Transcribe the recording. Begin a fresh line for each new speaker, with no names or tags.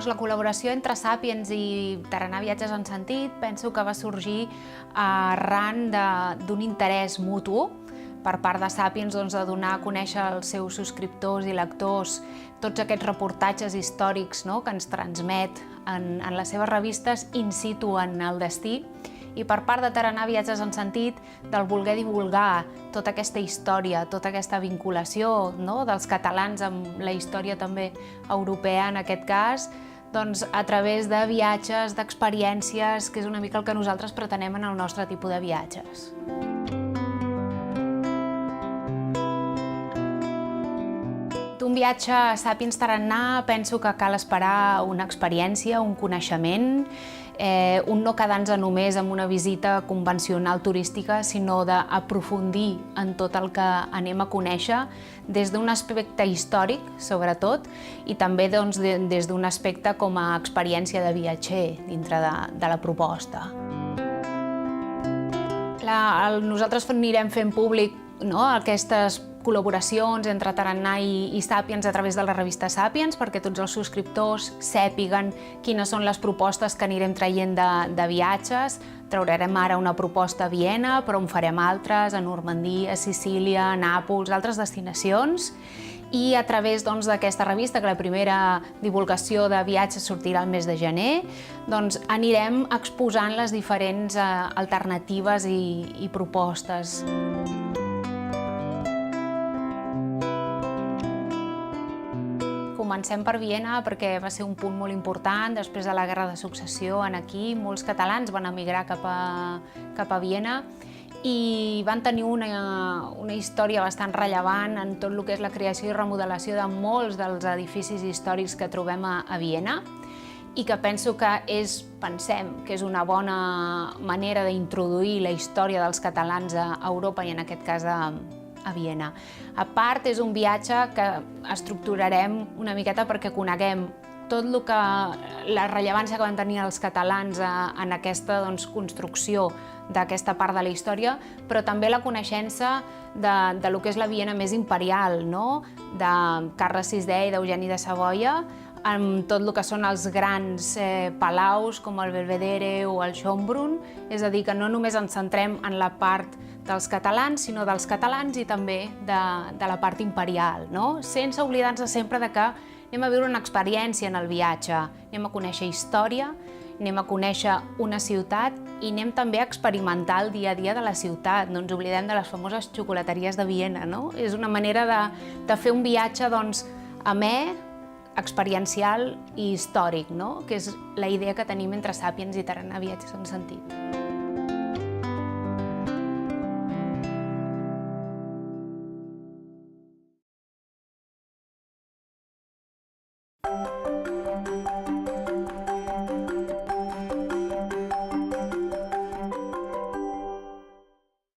la col·laboració entre Sàpiens i Tarannà Viatges en Sentit penso que va sorgir arran d'un interès mutu per part de Sàpiens de donar a conèixer als seus subscriptors i lectors tots aquests reportatges històrics que ens transmet en les seves revistes in situ en el destí, i per part de Tarannà Viatges en Sentit del voler divulgar tota aquesta història, tota aquesta vinculació dels catalans amb la història també europea en aquest cas, a través de viatges, d'experiències, que és una mica el que nosaltres pretenem en el nostre tipus de viatges. D'un viatge a Sàpiens Tarannà penso que cal esperar una experiència, un coneixement, un no quedar-nos només amb una visita convencional turística, sinó d'aprofundir en tot el que anem a conèixer des d'un aspecte històric, sobretot, i també des d'un aspecte com a experiència de viatger dintre de la proposta. Nosaltres anirem fent públic aquestes col·laboracions entre Tarannà i Sàpiens a través de la revista Sàpiens perquè tots els subscriptors sàpiguen quines són les propostes que anirem traient de viatges. Traurem ara una proposta a Viena, però en farem altres a Normandia, a Sicília, a Nàpols, altres destinacions. I a través d'aquesta revista, que la primera divulgació de viatges sortirà el mes de gener, anirem exposant les diferents alternatives i propostes. Comencem per Viena perquè va ser un punt molt important. Després de la Guerra de Successió, aquí molts catalans van emigrar cap a Viena i van tenir una història bastant rellevant en tot el que és la creació i remodelació de molts dels edificis històrics que trobem a Viena i que penso que pensem que és una bona manera d'introduir la història dels catalans a Europa i en aquest cas a Viena. A part, és un viatge que estructurarem una miqueta perquè coneguem tot la rellevància que van tenir els catalans en aquesta construcció d'aquesta part de la història, però també la coneixença de lo que és la Viena més imperial, de Carles VI i d'Eugeni de Savoia, amb tot el que són els grans palaus com el Belvedere o el Schönbrunn, és a dir, que no només ens centrem en la part dels catalans, sinó dels catalans i també de la part imperial, sense oblidar-nos sempre que anem a viure una experiència en el viatge, anem a conèixer història, anem a conèixer una ciutat i anem també a experimentar el dia a dia de la ciutat, no ens oblidem de les famoses xocolateries de Viena, És una manera de fer un viatge amè, experiencial i històric, que és la idea que tenim entre Sàpiens i Tarannà Viatges en Sentit.